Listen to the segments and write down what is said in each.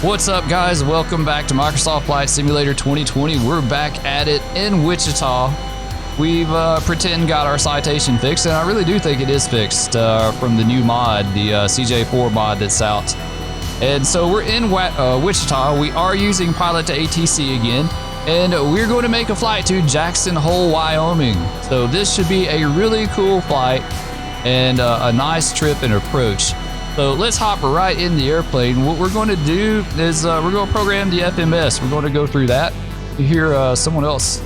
What's up, guys? Welcome back to Microsoft Flight Simulator 2020. We're back at it in Wichita. We've pretend got our citation fixed, and I really do think it is fixed from the new mod, the CJ4 mod that's out. And so we're in Wichita. We are using Pilot2ATC again, and we're going to make a flight to Jackson Hole, Wyoming. So this should be a really cool flight and a nice trip and approach. So let's hop right in the airplane. What we're going to do is we're going to program the FMS. We're going to go through that. You hear someone else.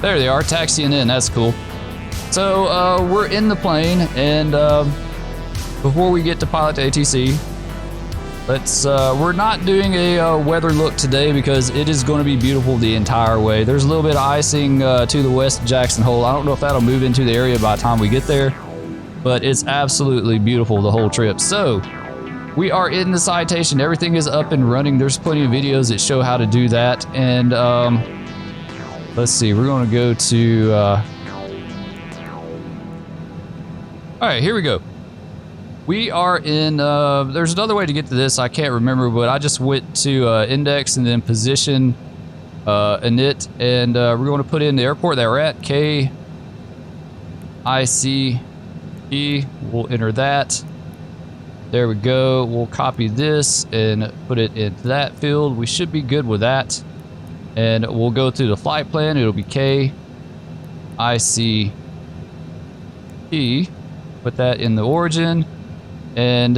There they are, taxiing in. That's cool. So we're in the plane, and before we get to Pilot2ATC, we're not doing a weather look today because it is going to be beautiful the entire way. There's a little bit of icing to the west of Jackson Hole. I don't know if that'll move into the area by the time we get there, but it's absolutely beautiful the whole trip. So we are in the citation. Everything is up and running. There's plenty of videos that show how to do that. And let's see, we're going to go to all right, here we go. We are in there's another way to get to this. I can't remember, but I just went to index and then position init, and we're going to put in the airport that we're at, KIC. We'll enter that. There we go. We'll copy this and put it into that field. We should be good with that. And we'll go to the flight plan. It'll be KICT. Put that in the origin. And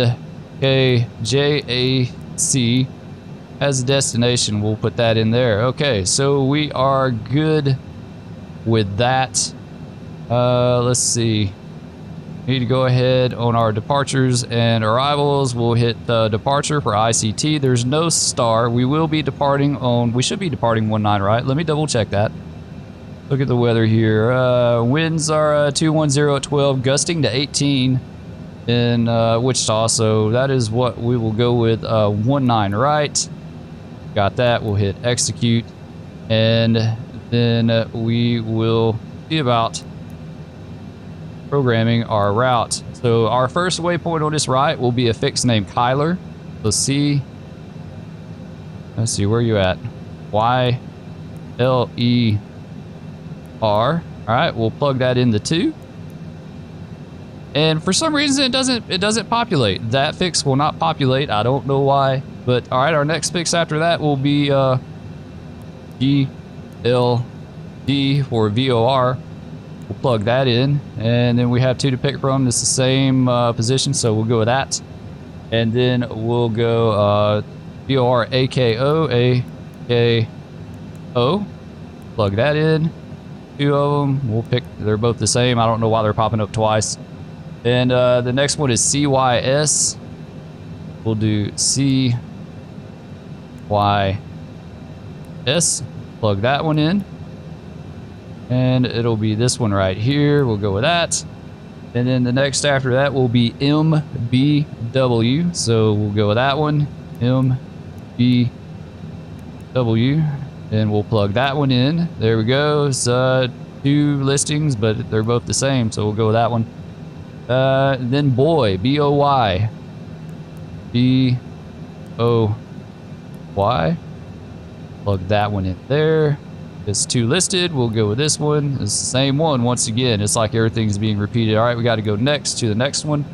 KJAC as a destination. We'll put that in there. Okay, so we are good with that. Let's see. Need to go ahead on our departures and arrivals. We'll hit departure for ICT. There's no star. We will be departing on, we should be departing 19, right? Let me double check that. Look at the weather here. Winds are 210 at 12, gusting to 18 in Wichita. So that is what we will go with, 19, right? Got that. We'll hit execute. And then we will see about programming our route. So our first waypoint on this right will be a fix named Kyler. Let's see where you at. YLER. All right, we'll plug that in the 2. And for some reason it doesn't populate. That fix will not populate. I don't know why, but all right, our next fix after that will be GLD for VOR. We'll plug that in, and then we have 2 to pick from. It's the same position, so we'll go with that. And then we'll go VOR AKO, AKO. Plug that in. 2 of them. We'll pick, they're both the same. I don't know why they're popping up twice. And the next one is CYS. We'll do CYS. Plug that one in. And it'll be this one right here. We'll go with that. And then the next after that will be MBW. So we'll go with that one. MBW. And we'll plug that one in. There we go. It's 2 listings, but they're both the same. So we'll go with that one. Then boy, B-O-Y. B-O-Y. Plug that one in there. It's 2 listed. We'll go with this one. It's the same one once again. It's like everything's being repeated. All right, we got to go next to the next one.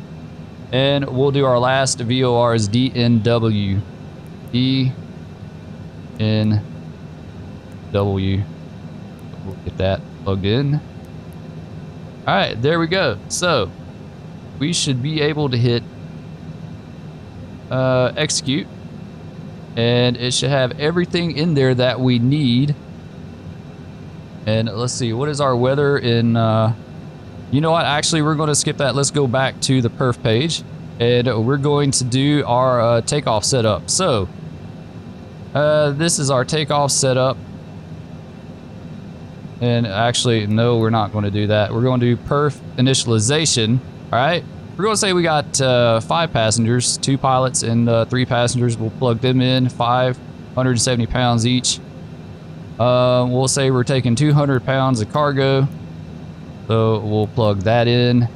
And we'll do our last VORs DNW. DNW. We'll get that plugged in. All right, there we go. So we should be able to hit execute. And it should have everything in there that we need. And let's see, what is our weather in, you know what, actually we're going to skip that. Let's go back to the perf page, and we're going to do our takeoff setup. So, this is our takeoff setup. And actually, no, we're not going to do that. We're going to do perf initialization, all right? We're going to say we got 5 passengers, 2 pilots and 3 passengers. We'll plug them in, 570 pounds each. We'll say we're taking 200 pounds of cargo. So we'll plug that in.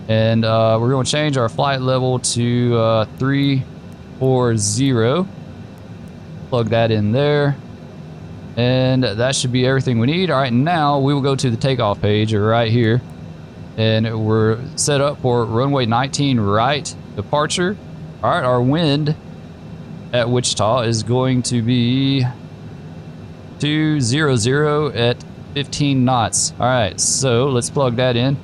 And we're going to change our flight level to 340. Plug that in there. And that should be everything we need. All right, now we will go to the takeoff page right here. And we're set up for runway 19 right departure. All right, our wind at Wichita is going to be 200 at 15 knots. All right, so let's plug that in.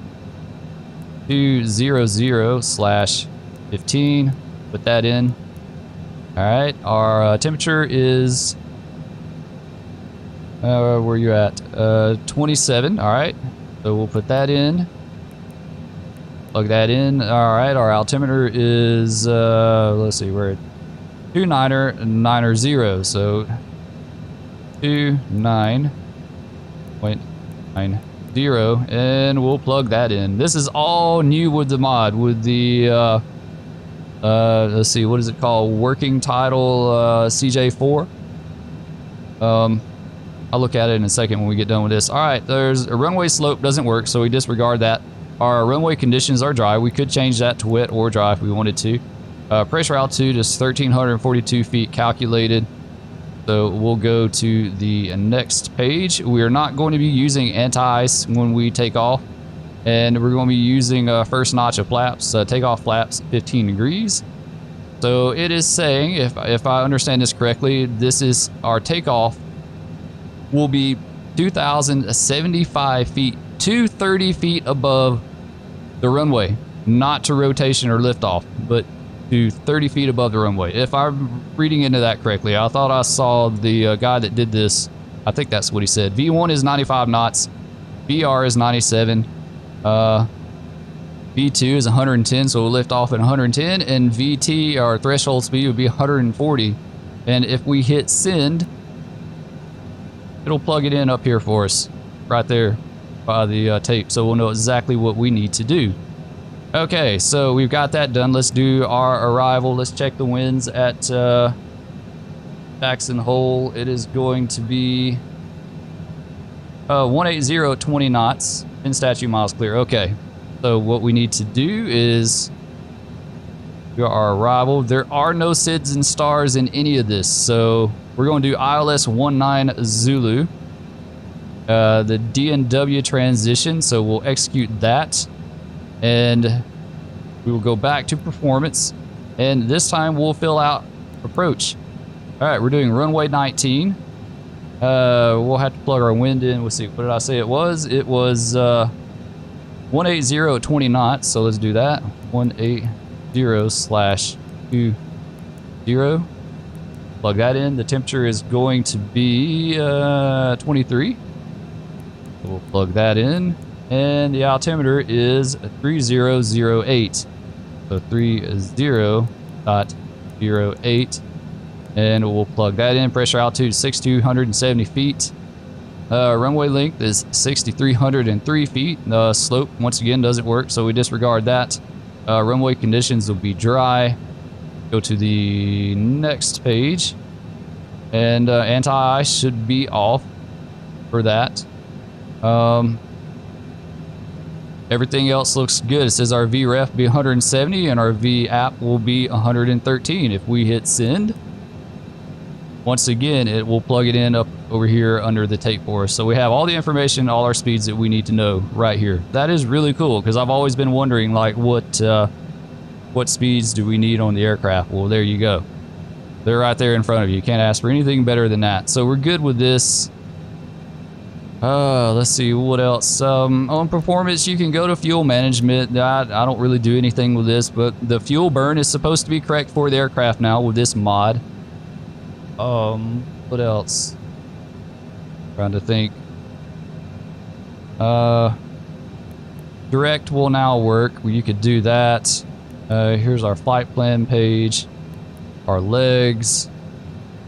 200/15. Put that in. All right, our temperature is where you at? 27. All right, so we'll put that in. Plug that in. All right, our altimeter is let's see, we're at 2990. So 29.90, and we'll plug that in. This is all new with the mod, with the let's see, what is it called? Working title CJ4. I'll look at it in a second when we get done with this. All right, there's a runway slope doesn't work, so we disregard that. Our runway conditions are dry. We could change that to wet or dry if we wanted to. Pressure altitude is 1,342 feet calculated. So we'll go to the next page. We are not going to be using anti-ice when we take off. And we're going to be using first notch of flaps, takeoff flaps 15 degrees. So it is saying, if I understand this correctly, this is our takeoff will be 2,075 feet, 230 feet above the runway, not to rotation or liftoff, but to 30 feet above the runway. If I'm reading into that correctly, I thought I saw the guy that did this, I think that's what he said. V1 is 95 knots, VR is 97, V2 is 110, so we'll lift off at 110, and VT, our threshold speed, would be 140. And if we hit send, it'll plug it in up here for us, right there by the tape, so we'll know exactly what we need to do. Okay, so we've got that done. Let's do our arrival. Let's check the winds at Jackson Hole. It is going to be 180 at 20 knots, 10 statute miles clear. Okay, so what we need to do is do our arrival. There are no SIDS and stars in any of this, so we're going to do ILS 19 Zulu. The DNW transition, so we'll execute that. And we will go back to performance, and this time we'll fill out approach. All right, we're doing runway 19. We'll have to plug our wind in. We'll see, what did I say it was? It was 180 at 20 knots, so let's do that. 180/20. Plug that in. The temperature is going to be 23. We'll plug that in. And the altimeter is 3008. So 30.08. And we'll plug that in. Pressure altitude 6,270 feet. Runway length is 6,303 feet. Slope, once again, doesn't work, so we disregard that. Runway conditions will be dry. Go to the next page. And anti-ice should be off for that. Everything else looks good. It says our VREF will be 170 and our VAP will be 113. If we hit send, once again, it will plug it in up over here under the tape for us. So we have all the information, all our speeds that we need to know right here. That is really cool, because I've always been wondering, like, what speeds do we need on the aircraft? Well, there you go. They're right there in front of you. You can't ask for anything better than that. So we're good with this. Let's see, what else? On performance, you can go to fuel management. I don't really do anything with this, but the fuel burn is supposed to be correct for the aircraft now with this mod. What else? Trying to think. Direct will now work. Well, you could do that. Here's our flight plan page. Our legs.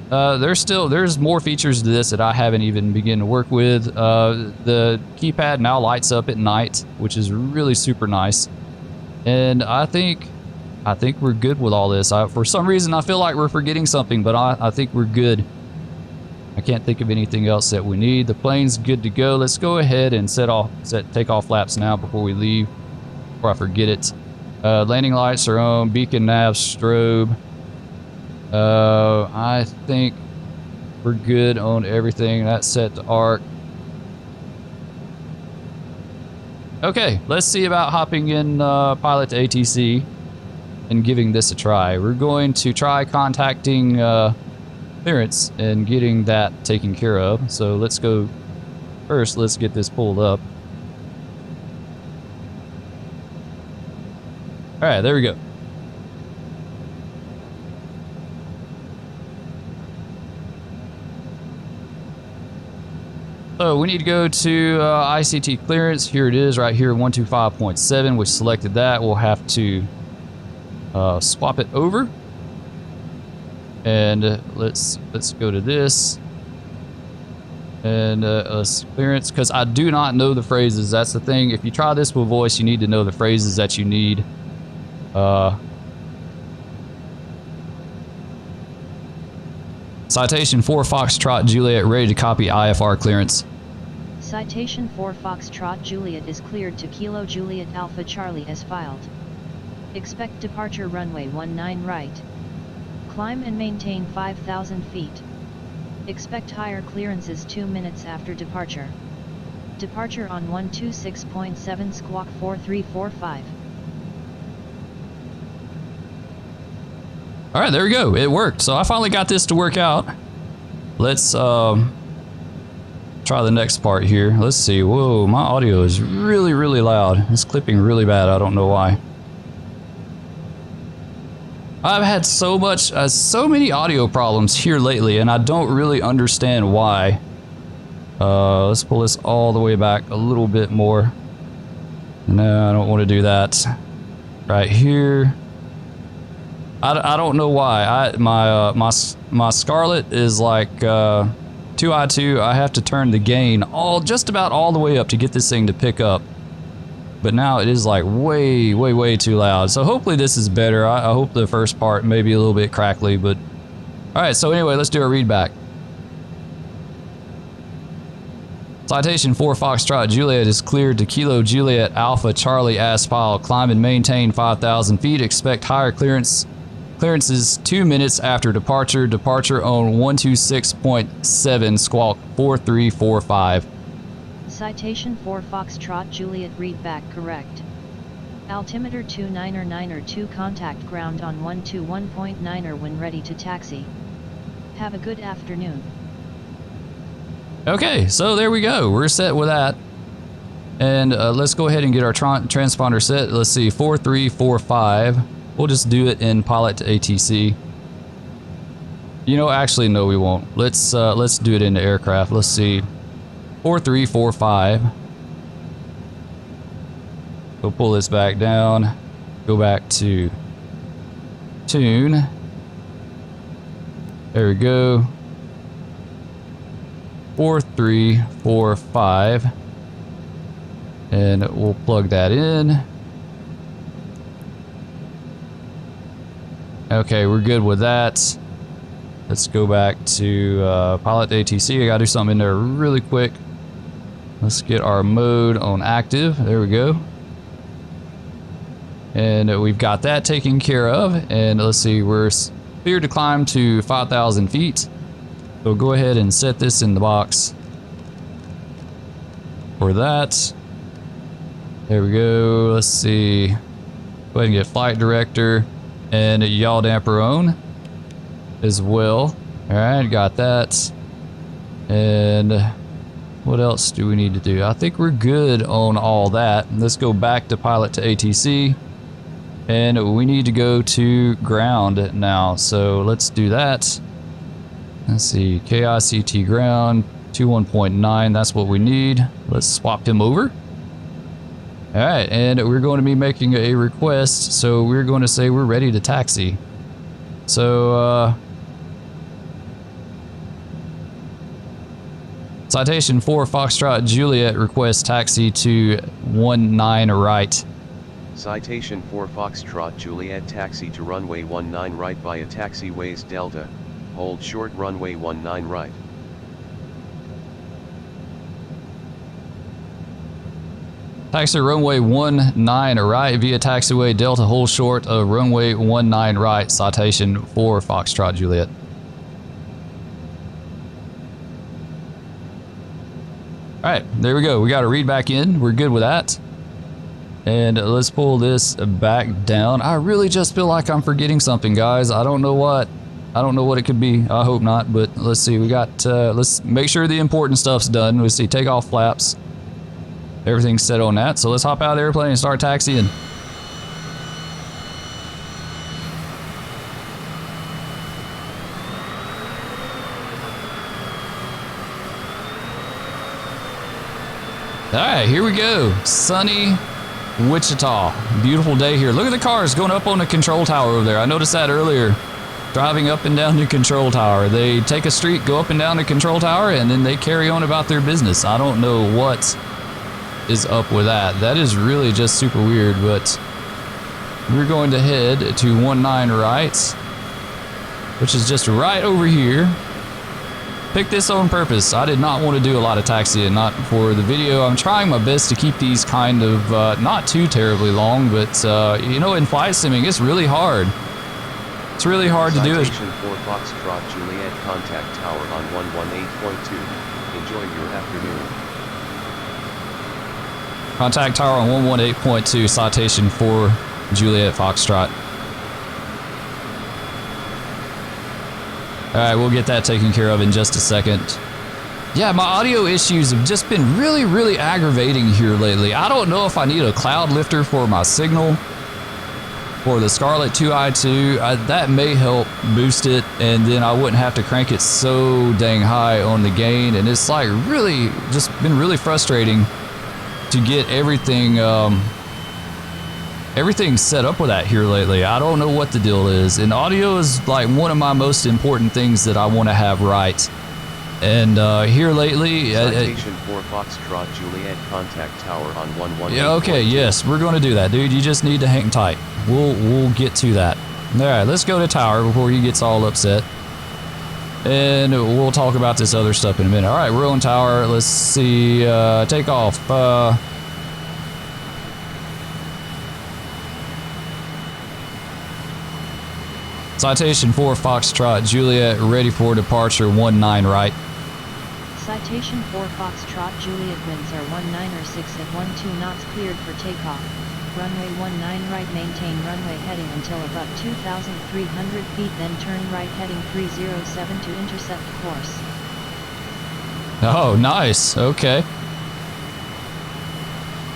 There's more features to this that I haven't even begun to work with. The keypad now lights up at night, which is really super nice. And I think we're good with all this. For some reason, I feel like we're forgetting something, but I think we're good. I can't think of anything else that we need. The plane's good to go. Let's go ahead and set takeoff flaps now before we leave. before I forget it. Landing lights are on, beacon nav strobe. I think we're good on everything. That's set to arc. Okay, let's see about hopping in Pilot2ATC and giving this a try. We're going to try contacting clearance and getting that taken care of. So let's go first. Let's get this pulled up. All right, there we go. So we need to go to ICT clearance. Here it is right here, 125.7. We selected that. We'll have to swap it over. And let's go to this. And clearance, because I do not know the phrases. That's the thing. If you try this with voice, you need to know the phrases that you need. Citation 4 Foxtrot Juliet ready to copy IFR clearance. Citation 4 Foxtrot Juliet is cleared to Kilo Juliet Alpha Charlie as filed. Expect departure runway 19 right. Climb and maintain 5,000 feet. Expect higher clearances 2 minutes after departure. Departure on 126.7 squawk 4345. All right, there we go. It worked. So I finally got this to work out. Let's try the next part here. Let's see. Whoa, my audio is really, really loud. It's clipping really bad. I don't know why. I've had so many audio problems here lately, and I don't really understand why. Let's pull this all the way back a little bit more. No, I don't want to do that. Right here. I don't know why. My Scarlett is like 2i2. I have to turn the gain just about all the way up to get this thing to pick up. But now it is like way too loud. So hopefully this is better. I hope the first part may be a little bit crackly, but all right. So anyway, let's do a read back. Citation 4 Foxtrot Juliet is cleared to Kilo Juliet Alpha Charlie as filed. Climb and maintain 5,000 feet. Expect higher clearances 2 minutes after departure. Departure on 126.7 squawk 4345. Citation 4 Foxtrot Juliet read back correct. Altimeter 299er2 contact ground on 121.9er when ready to taxi. Have a good afternoon. Okay, so there we go. We're set with that. And let's go ahead and get our transponder set. Let's see, 4345. We'll just do it in Pilot2ATC. You know, actually, no, we won't. Let's do it in the aircraft. Let's see, 4345. We'll pull this back down. Go back to tune. There we go. 4345. And we'll plug that in. Okay, we're good with that. Let's go back to Pilot2ATC. I gotta do something in there really quick. Let's get our mode on active. There we go. And we've got that taken care of. And let's see, we're cleared to climb to 5,000 feet. So go ahead and set this in the box for that. There we go. Let's see. Go ahead and get flight director and a yaw damper on as well. All right, got that. And what else do we need to do? I think we're good on all that. Let's go back to Pilot2ATC. And we need to go to ground now. So let's do that. Let's see, KICT ground, 21.9, that's what we need. Let's swap him over. All right, and we're going to be making a request. So we're going to say we're ready to taxi. So, Citation 4 Foxtrot Juliet requests taxi to 19 right. Citation 4 Foxtrot Juliet taxi to runway 19 right via taxiways Delta. Hold short runway 19 right. Taxi runway 19 right via taxiway Delta hold short of runway 19 right, citation 4 Foxtrot Juliet. All right, there we go. We got to read back in. We're good with that. And let's pull this back down. I really just feel like I'm forgetting something, guys. I don't know what. I don't know what it could be. I hope not, but let's see. We got, let's make sure the important stuff's done. Let's see, takeoff flaps. Everything's set on that. So let's hop out of the airplane and start taxiing. All right, here we go. Sunny Wichita. Beautiful day here. Look at the cars going up on the control tower over there. I noticed that earlier. Driving up and down the control tower. They take a street, go up and down the control tower, and then they carry on about their business. I don't know what is up with that. That is really just super weird, but we're going to head to 19 right, which is just right over here. Picked this on purpose. I did not want to do a lot of taxiing, not for the video. I'm trying my best to keep these kind of not too terribly long, but you know, in flight simming, it's really hard. It's really hard to do it. Citation 4 Foxtrot Juliet, contact tower on 118.2. Enjoy your afternoon. Contact tower on 118.2, citation 4 Juliet Foxtrot. All right, we'll get that taken care of in just a second. Yeah, my audio issues have just been really, really aggravating here lately. I don't know if I need a cloud lifter for my signal for the Pilot2ATC. That may help boost it, and then I wouldn't have to crank it so dang high on the gain. And it's like really just been really frustrating to get everything everything's set up with that here lately. I don't know what the deal is. And audio is like one of my most important things that I want to have right. And here lately... Citation 4 Foxtrot Juliet, contact tower on 118. Yeah, okay, yes, we're going to do that, dude. You just need to hang tight. We'll get to that. All right, let's go to tower before he gets all upset. And we'll talk about this other stuff in a minute. All right, we're on tower. Let's see, take off. Citation 4 Foxtrot Juliet, ready for departure 19 right. Citation 4 Foxtrot Juliet, winds are 1906 at 12 knots, cleared for takeoff. Runway 19 right, maintain runway heading until about 2,300 feet, then turn right heading 307 to intercept course. Oh, nice. Okay.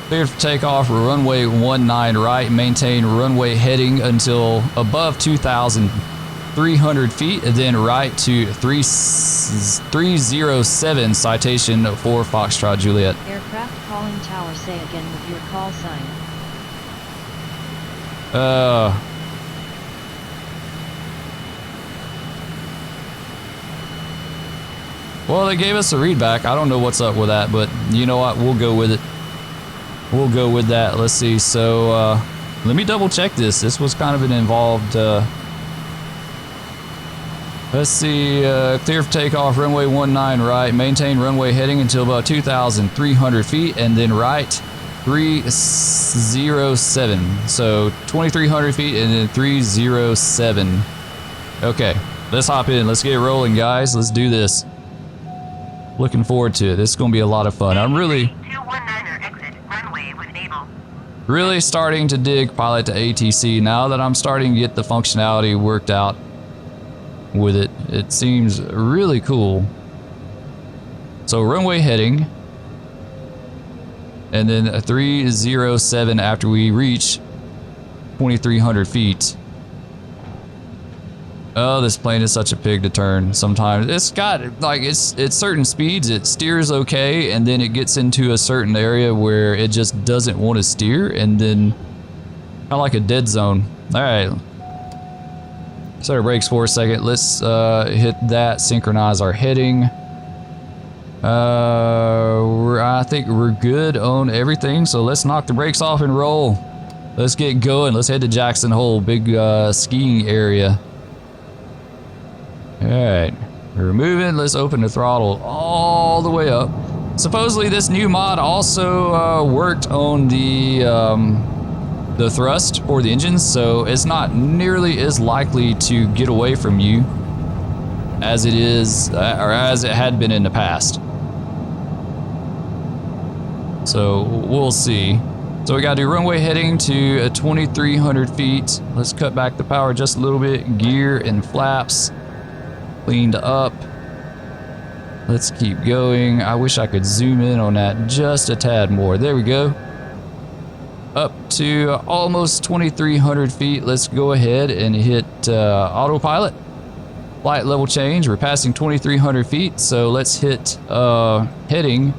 Cleared for takeoff, runway 19 right, maintain runway heading until above 2,300 feet, and then right to 307, citation 4 Foxtrot Juliet. Aircraft calling tower, say again with your call sign. Well, they gave us a readback. I don't know what's up with that, but you know what? We'll go with it. We'll go with that. Let's see. So, let me double check this. This was kind of an involved, let's see, clear for takeoff, runway 19 right, maintain runway heading until about 2,300 feet, and then right 307. So 2,300 feet and then 307. Okay, let's hop in. Let's get rolling, guys. Let's do this. Looking forward to it. This is going to be a lot of fun. I'm really starting to dig Pilot2ATC now that I'm starting to get the functionality worked out with it. It seems really cool. So runway heading, and then a 307 after we reach 2,300 feet. Oh, this plane is such a pig to turn sometimes. It's got, like, it's certain speeds, it steers okay, and then it gets into a certain area where it just doesn't want to steer, and then kind of like a dead zone. All right. Set our brakes for a second. Let's hit that, synchronize our heading. I think we're good on everything, so let's knock the brakes off and roll. Let's get going. Let's head to Jackson Hole, big skiing area. All right, we're moving. Let's open the throttle all the way up. Supposedly this new mod also worked on the thrust for the engines, so it's not nearly as likely to get away from you as it is, or as it had been in the past. So we'll see. So we gotta do runway heading to 2,300 feet. Let's cut back the power just a little bit. Gear and flaps cleaned up. Let's keep going. I wish I could zoom in on that just a tad more. There we go. Up to almost 2,300 feet. Let's go ahead and hit autopilot. Flight level change. We're passing 2,300 feet, so let's hit heading,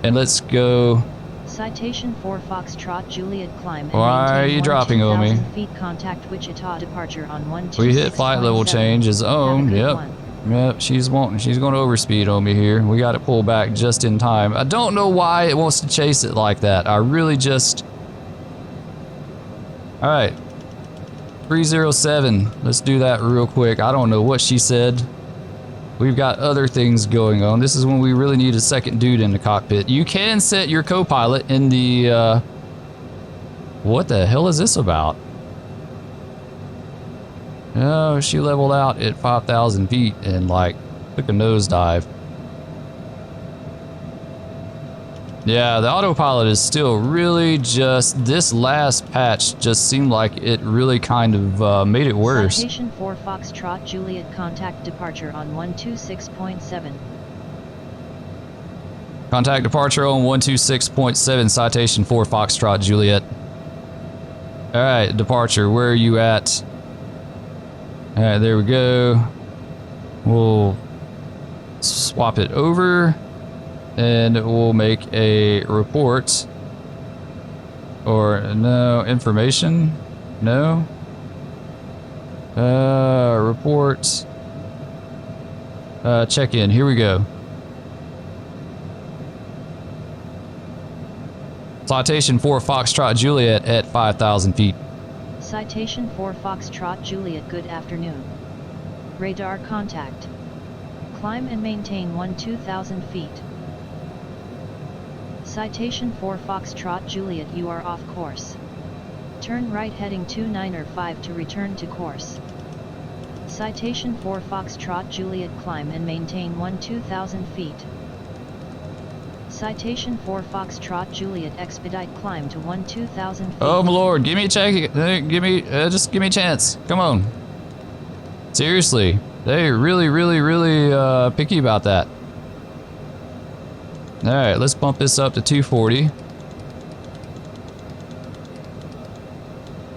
and let's go. Citation 4 Foxtrot Juliet climb. And Why are you dropping on me? Feet contact Wichita departure on 126.7. We hit flight level change is on. Yep. Yep, she's going to overspeed on me here. We got to pull back just in time. I don't know why it wants to chase it like that. I really just... All right. 307. Let's do that real quick. I don't know what she said. We've got other things going on. This is when we really need a second dude in the cockpit. You can set your co-pilot in the... What the hell is this about? Oh, she leveled out at 5,000 feet and like took a nosedive. Yeah, the autopilot is still really just, this last patch just seemed like it really kind of made it worse. Citation 4 Foxtrot Juliet contact departure on 126.7. Contact departure on 126.7, Citation 4 Foxtrot Juliet. All right, departure, where are you at? All right, there we go. We'll swap it over and we'll make a report. Or no, information? No. Report. Check in, here we go. Citation 4 Foxtrot Juliet at 5,000 feet. Citation 4 Foxtrot Juliet, good afternoon. Radar contact. Climb and maintain 2,000 feet. Citation 4 Foxtrot Juliet, you are off course. Turn right heading 295 to return to course. Citation 4 Foxtrot Juliet, climb and maintain 2,000 feet. Citation 4 Foxtrot Juliet, expedite climb to 2,000 feet. Oh my lord, give me a check, just give me a chance, come on. Seriously, they're really picky about that. Alright, let's bump this up to 240.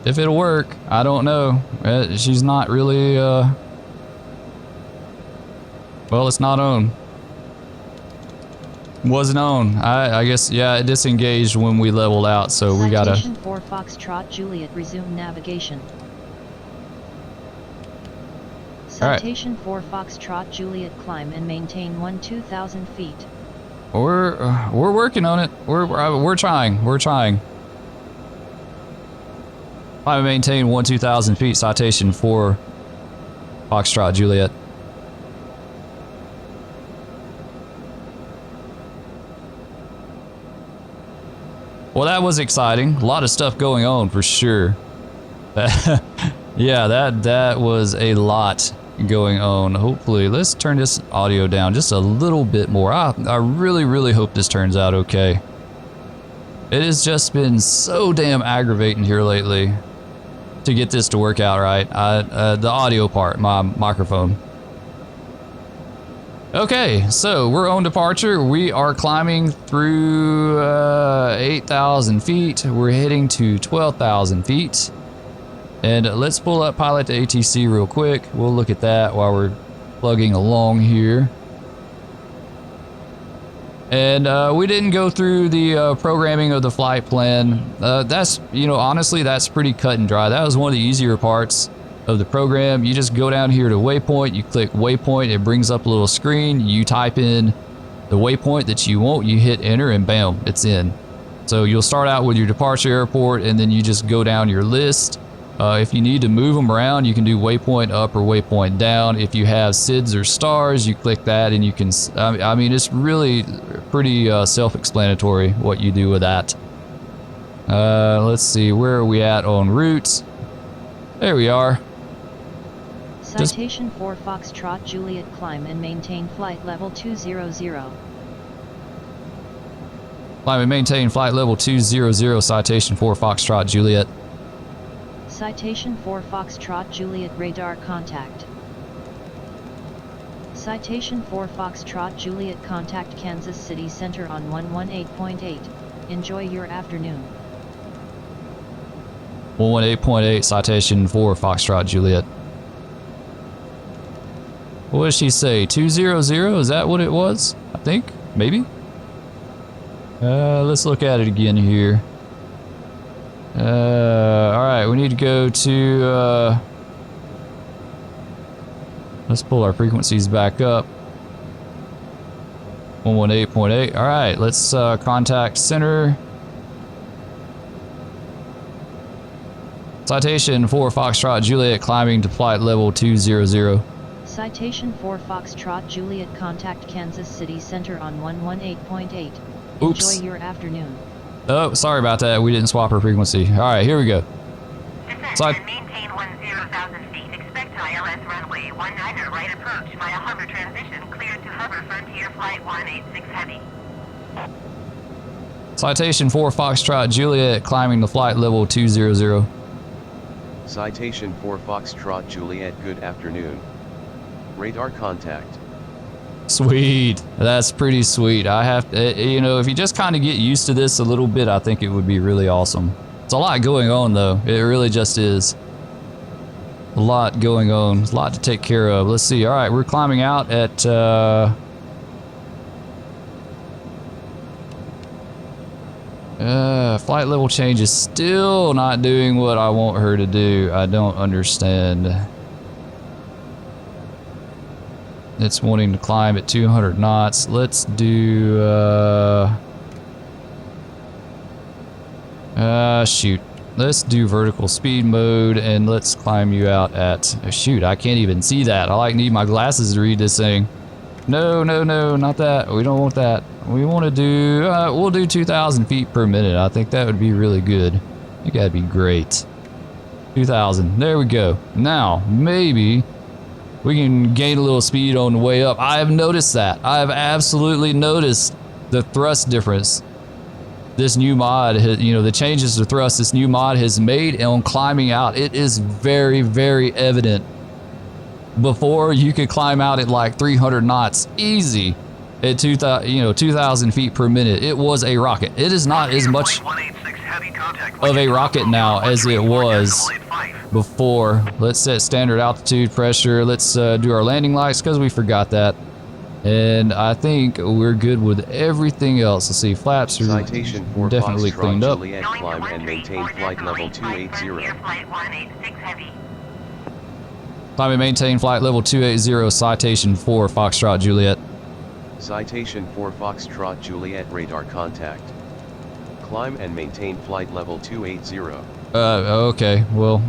If it'll work, I don't know. She's not really, well, it's not on. Wasn't on. I guess, yeah, it disengaged when we leveled out, so we gotta... Citation 4 Foxtrot Juliet, resume navigation. Citation 4 Foxtrot Juliet, climb and maintain 2,000 feet. We're working on it. We're trying. Climb and maintain 2,000 feet. Citation 4 Foxtrot Juliet. Well, that was exciting. A lot of stuff going on for sure. Yeah, that was a lot going on. Hopefully, let's turn this audio down just a little bit more. I really hope this turns out okay. It has just been so damn aggravating here lately to get this to work out right. The audio part, my microphone. Okay, so we're on departure. We are climbing through 8,000 feet. We're heading to 12,000 feet. And let's pull up Pilot2ATC real quick. We'll look at that while we're plugging along here. And we didn't go through the programming of the flight plan. That's, you know, honestly, that's pretty cut and dry. That was one of the easier parts of the program. You just go down here to waypoint, you click waypoint, it brings up a little screen, you type in the waypoint that you want, you hit enter, and bam, it's in. So you'll start out with your departure airport, and then you just go down your list, If you need to move them around, you can do waypoint up or waypoint down. If you have SIDS or stars, you click that and you can, I mean, it's really pretty self-explanatory what you do with that. Let's see, where are we at on routes? There we are. Citation 4 Foxtrot Juliet, climb and maintain flight level 200. Climb and maintain flight level 200, Citation 4 Foxtrot Juliet. Citation 4 Foxtrot Juliet, radar contact. Citation 4 Foxtrot Juliet, contact Kansas City Center on 118.8. Enjoy your afternoon. 118.8, Citation 4 Foxtrot Juliet. What did she say? 200? Is that what it was? I think? Maybe? Let's look at it again here. Alright, we need to go to, let's pull our frequencies back up. 118.8. Alright, let's contact center. Citation 4 Foxtrot Juliet, climbing to flight level 200. Citation 4 Foxtrot Juliet, contact Kansas City Center on 118.8. Oops. Enjoy your afternoon. Oh, sorry about that. We didn't swap our frequency. Alright, here we go. Descend and maintain 10,000 feet. Expect ILS runway 19 right approach via hover transition. Cleared to hover Frontier Flight 186 Heavy. Citation 4 Foxtrot Juliet, climbing to flight level 200. Citation 4 Foxtrot Juliet, good afternoon. Radar contact. Sweet. That's pretty sweet. I have to, you know, if you just kind of get used to this a little bit, I think it would be really awesome. It's a lot going on though. It really just is. A lot going on. There's a lot to take care of. Let's see. All right, we're climbing out at flight level change is still not doing what I want her to do. I don't understand. It's wanting to climb at 200 knots. Let's do, shoot. Let's do vertical speed mode and let's climb you out at, shoot, I can't even see that. I need my glasses to read this thing. No, no, no, not that. We don't want that. We want to do, we'll do 2,000 feet per minute. I think that would be really good. I think that'd be great. 2,000, there we go. Now, maybe we can gain a little speed on the way up. I have noticed that. I have absolutely noticed the thrust difference. This new mod, you know, the changes to thrust this new mod has made on climbing out. It is very, very evident. Before, you could climb out at like 300 knots easy at 2,000 feet per minute. It was a rocket. It is not as much of a rocket now as it was before. Let's set standard altitude pressure. Let's do our landing lights because we forgot that. And I think we're good with everything else. Let's see, flaps are Citation 4 definitely Foxtrot cleaned up. Juliet, climb and maintain flight level 280. Climb and maintain flight level 280, Citation 4 Foxtrot Juliet. Citation 4 Foxtrot Juliet, radar contact. Climb and maintain flight level 280. Okay, well,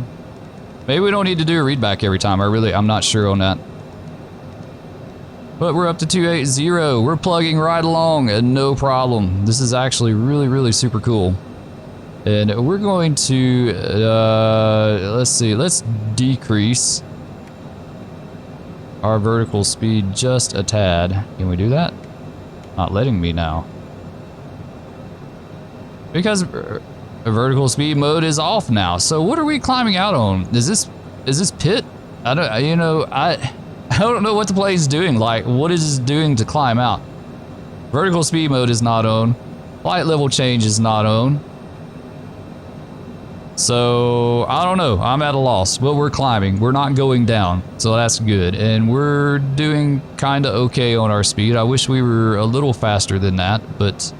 maybe we don't need to do a readback every time. I'm not sure on that. But we're up to 280. We're plugging right along and no problem. This is actually really, really super cool. And we're going to, let's see, let's decrease our vertical speed just a tad. Can we do that? Not letting me now. Because vertical speed mode is off now. So what are we climbing out on? Is this pit? I don't know what the plane is doing. Like, what is it doing to climb out? Vertical speed mode is not on. Flight level change is not on. So, I don't know. I'm at a loss. But we're climbing. We're not going down. So that's good. And we're doing kind of okay on our speed. I wish we were a little faster than that. But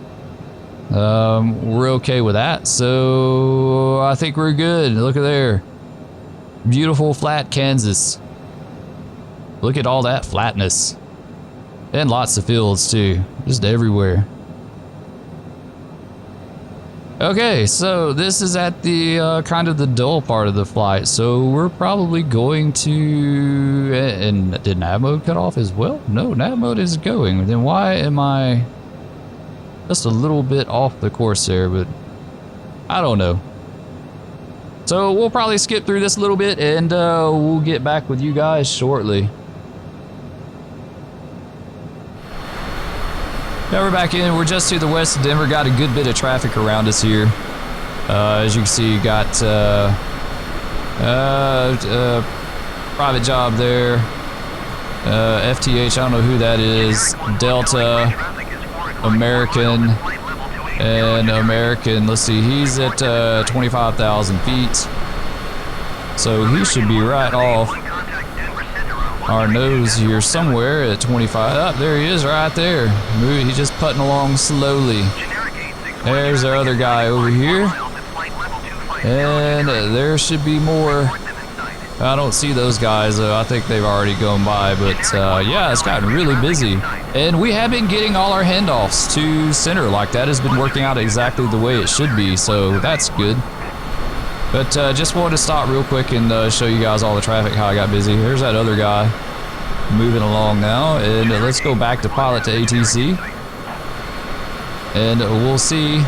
we're okay with that. So, I think we're good. Look at there. Beautiful flat Kansas. Look at all that flatness. And lots of fields too. Just everywhere. Okay, so this is at the kind of the dull part of the flight, so we're probably going to... And did nav mode cut off as well? No, nav mode is going. Then why am I just a little bit off the course there, but I don't know. So we'll probably skip through this a little bit and we'll get back with you guys shortly. Now we're back in. We're just to the west of Denver. Got a good bit of traffic around us here. As you can see, you got private job there. FTH, I don't know who that is. Delta, American, and American. Let's see, he's at 25,000 feet. So he should be right off our nose here somewhere at 25. Oh, there he is right there. He's just putting along slowly. There's our other guy over here. And there should be more. I don't see those guys though. I think they've already gone by, but yeah, it's gotten really busy. And we have been getting all our handoffs to center. Like that has been working out exactly the way it should be, so that's good. But just wanted to stop real quick and show you guys all the traffic, how I got busy. There's that other guy moving along now. And let's go back to Pilot2ATC. And we'll see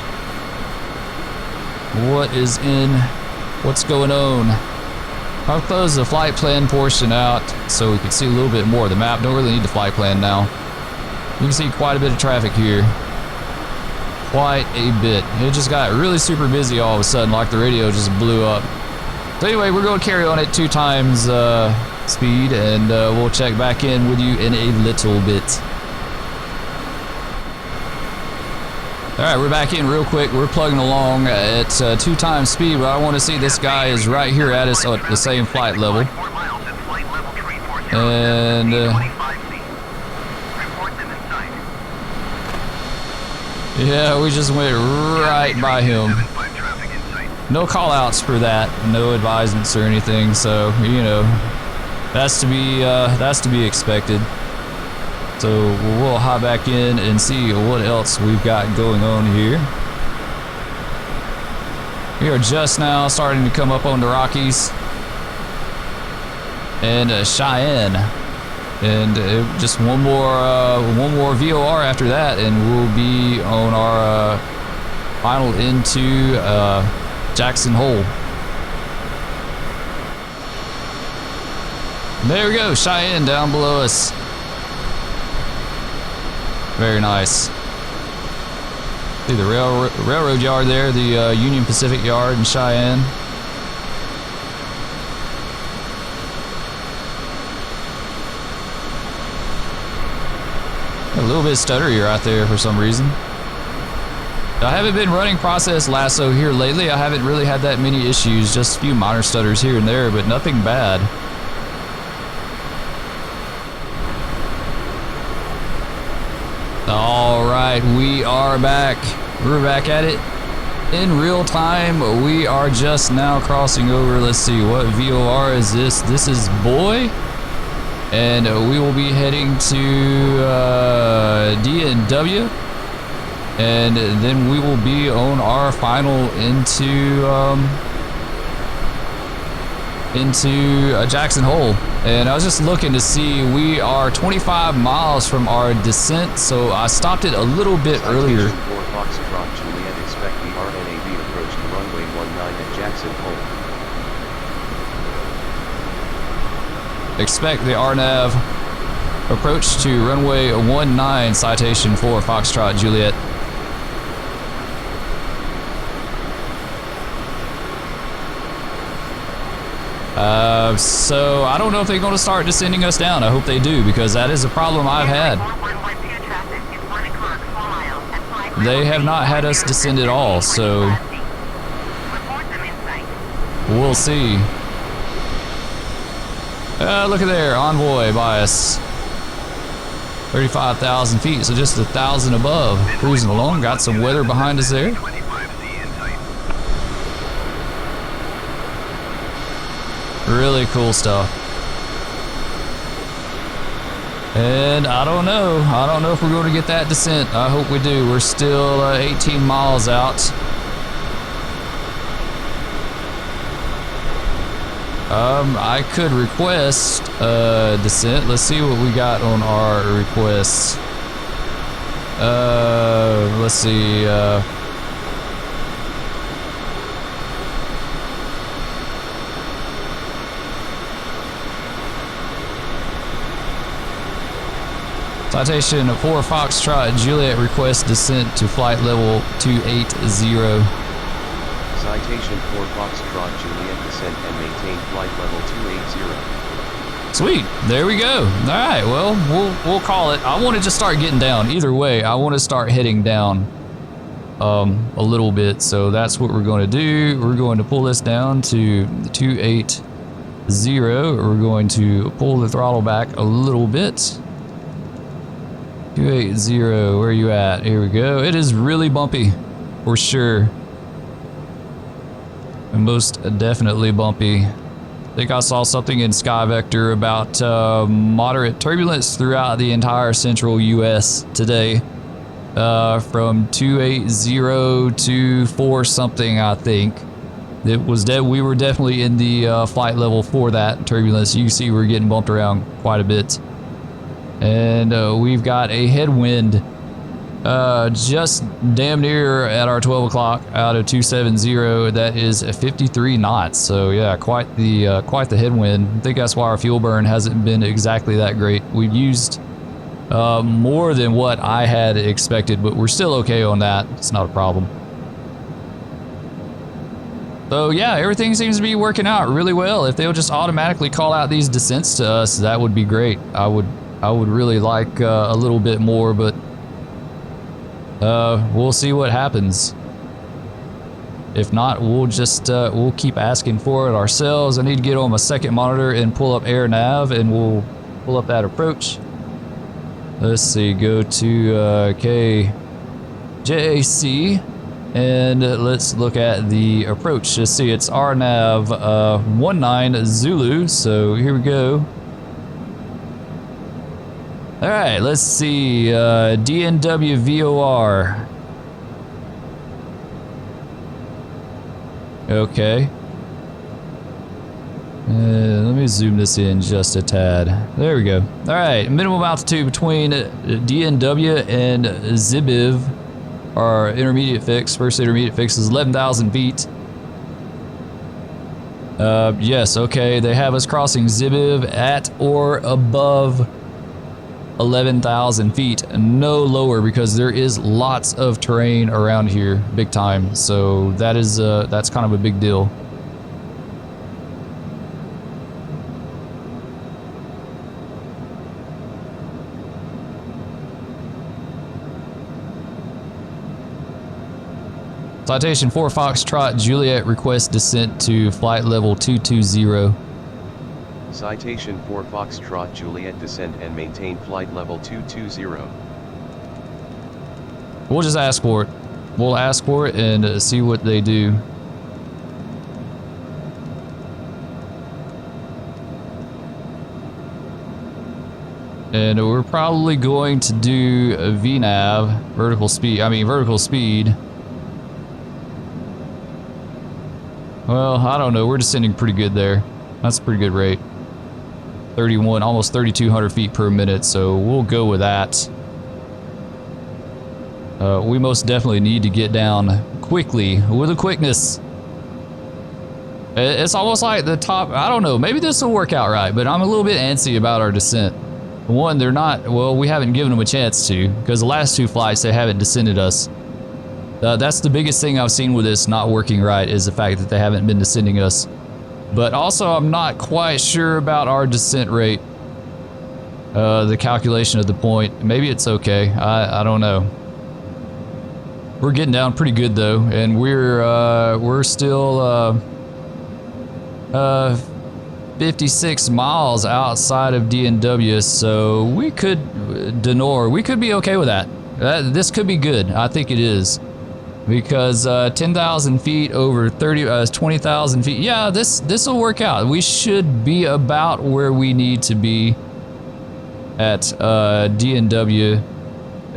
what's going on. I'll close the flight plan portion out so we can see a little bit more of the map. Don't really need the flight plan now. You can see quite a bit of traffic here. Quite a bit. It just got really super busy all of a sudden, like the radio just blew up. So anyway, we're going to carry on at 2 times speed, and we'll check back in with you in a little bit. All right, we're back in real quick. We're plugging along at 2 times speed, but I want to see this guy is right here at us at the same flight level. And yeah, we just went right by him. No call outs for that, no advisements or anything, so you know, that's to be expected. So we'll hop back in and see what else we've got going on here. We are just now starting to come up on the Rockies and Cheyenne, and just one more VOR after that, and we'll be on our final into Jackson Hole. There we go, Cheyenne down below us. Very nice. See the railroad yard there, the Union Pacific yard in Cheyenne. A little bit stuttery right there for some reason. I haven't been running process lasso here lately. I haven't really had that many issues, just a few minor stutters here and there, but nothing bad. All right, we are back. We're back at it in real time. We are just now crossing over. Let's see, what VOR is this? This is Boy. And we will be heading to D&W. And then we will be on our final into Jackson Hole. And I was just looking to see, we are 25 miles from our descent, so I stopped it a little bit earlier. Citation 4 Foxtrot Juliet, expect the RNAV approach to runway 19 at Jackson Hole. Expect the RNAV approach to runway 19, Citation 4 Foxtrot Juliet. So I don't know if they're going to start descending us down. I hope they do, because that is a problem I've had. They have not had us descend at all, so we'll see. Look at there, Envoy by us. 35,000 feet, so just 1,000 above. Cruising along, got some weather behind us there. Really cool stuff. And I don't know if we're going to get that descent. I hope we do. We're still 18 miles out. I could request descent. Let's see what we got on our requests. Let's see. Citation 4 Foxtrot Juliet request descent to flight level 280. Citation 4 Foxtrot Juliet descent and maintain flight level 280. Sweet, there we go. All right, well, we'll call it. I want to just start getting down. Either way, I want to start heading down a little bit. So that's what we're going to do. We're going to pull this down to 280. We're going to pull the throttle back a little bit. 280, where are you at? Here we go. It is really bumpy, for sure. And most definitely bumpy. I think I saw something in Sky Vector about moderate turbulence throughout the entire central US today. From 280 to 4 something, I think. It was we were definitely in the flight level for that turbulence. You can see we're getting bumped around quite a bit. And we've got a headwind just damn near at our 12 o'clock out of 270. That is 53 knots. So yeah, quite the headwind. I think that's why our fuel burn hasn't been exactly that great. We've used more than what I had expected, but we're still okay on that. It's not a problem. So yeah, everything seems to be working out really well. If they'll just automatically call out these descents to us, that would be great. I would really like a little bit more, but we'll see what happens. If not, we'll just we'll keep asking for it ourselves. I need to get on my second monitor and pull up air nav, and we'll pull up that approach. Let's see, go to KJAC, and let's look at the approach. Just see, it's RNAV 19 Zulu. So here we go. All right, let's see, DNW VOR. Okay. Let me zoom this in just a tad. There we go. All right, minimum altitude between DNW and Zibiv, our intermediate fix. First intermediate fix is 11,000 feet. Yes, okay, they have us crossing Zibiv at or above 11,000 feet, no lower, because there is lots of terrain around here, big time. So that is that's kind of a big deal. Citation 4 Foxtrot Juliet request descent to flight level 220. Citation 4 Foxtrot Juliet descend and maintain flight level 220. We'll just ask for it. We'll ask for it and see what they do. And we're probably going to do a VNAV, vertical speed. Well, I don't know. We're descending pretty good there. That's a pretty good rate. 31, almost 3,200 feet per minute, so we'll go with that. We most definitely need to get down quickly, with a quickness. It's almost like the top, I don't know, maybe this will work out right, but I'm a little bit antsy about our descent. One, they're not, well, we haven't given them a chance to, because the last 2 flights, they haven't descended us. That's the biggest thing I've seen with this not working right, is the fact that they haven't been descending us. But also, I'm not quite sure about our descent rate. The calculation of the point. Maybe it's okay. I don't know. We're getting down pretty good though, and we're still 56 miles outside of DNW, so we could we could be okay with that. This could be good. I think it is. Because 10,000 feet over 20,000 feet, yeah, this will work out. We should be about where we need to be at DNW.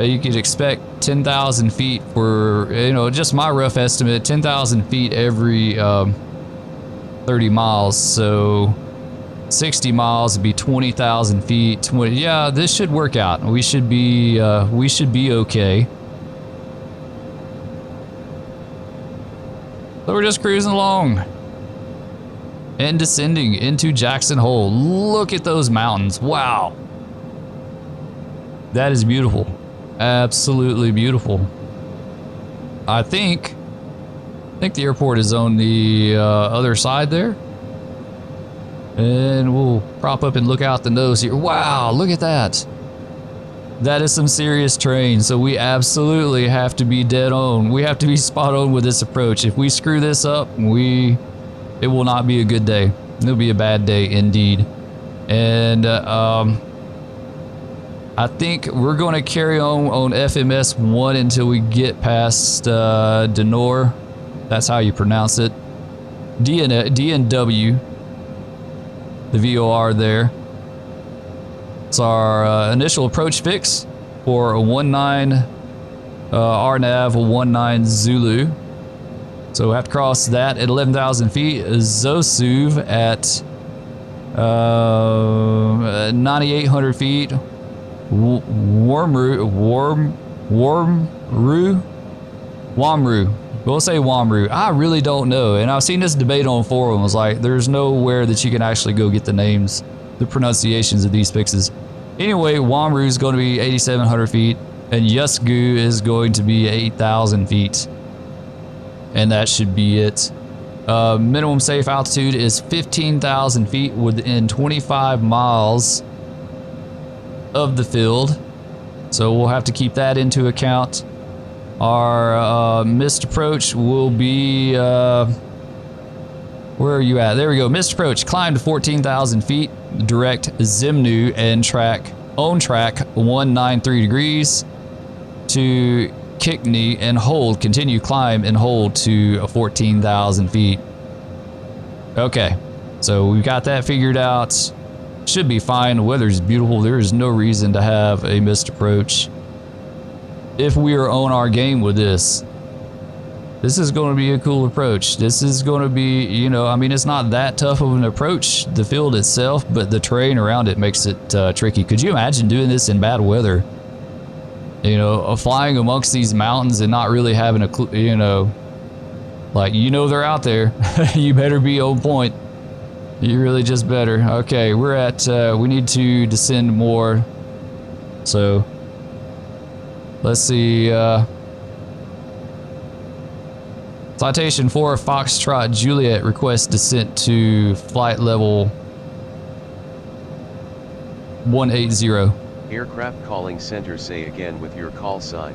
You could expect 10,000 feet for, just my rough estimate, 10,000 feet every 30 30 miles, so 60 miles would be 20,000 feet. 20, yeah, this should work out. We should be okay. So we're just cruising along and descending into Jackson Hole. Look at those mountains. Wow. That is beautiful. Absolutely beautiful. I think the airport is on the other side there. And we'll prop up and look out the nose here. Wow, look at that. That is some serious terrain, so we absolutely have to be dead on. We have to be spot on with this approach. If we screw this up, it will not be a good day. It'll be a bad day indeed. And I think we're going to carry on FMS 1 until we get past Denor. That's how you pronounce it. D and W. The VOR there. It's our initial approach fix for a 19 RNAV 19 Zulu. So we have to cross that at 11,000 feet. Zosuv at 9,800 feet. Wamru. We'll say Wamru. I really don't know. And I've seen this debate on forums. Like, there's nowhere that you can actually go get the names, the pronunciations of these fixes. Anyway, Wamru is going to be 8,700 feet. And Yusgu is going to be 8,000 feet. And that should be it. Minimum safe altitude is 15,000 feet within 25 miles of the field. So we'll have to keep that into account. Our missed approach will be, where are you at? There we go. Missed approach, climb to 14,000 feet, direct Zimnu and on track 193 degrees to Kickney and hold, continue climb and hold to 14,000 feet. Okay, so we've got that figured out. Should be fine. The weather's beautiful. There is no reason to have a missed approach. If we are on our game with this is going to be a cool approach. This is going to be, you know, I mean, it's not that tough of an approach, the field itself, but the terrain around it makes it tricky. Could you imagine doing this in bad weather? You know, flying amongst these mountains and not really having a clue, you know, like, you know, they're out there. You better be on point. You really just better. Okay, we're at, we need to descend more. So, let's see, Citation 4 Foxtrot Juliet requests descent to flight level 180. Aircraft calling center, say again with your call sign.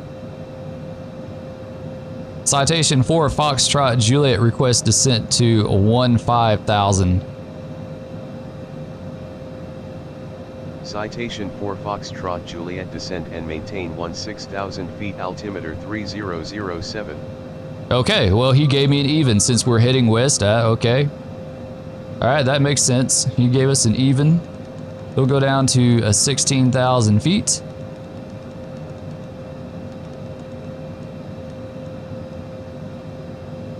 Citation 4 Foxtrot Juliet requests descent to 15,000. Citation 4 Foxtrot Juliet descent and maintain 16,000 feet altimeter 3007. Okay, well, he gave me an even since we're heading west. Okay. Alright, that makes sense. He gave us an even. We'll go down to 16,000 feet.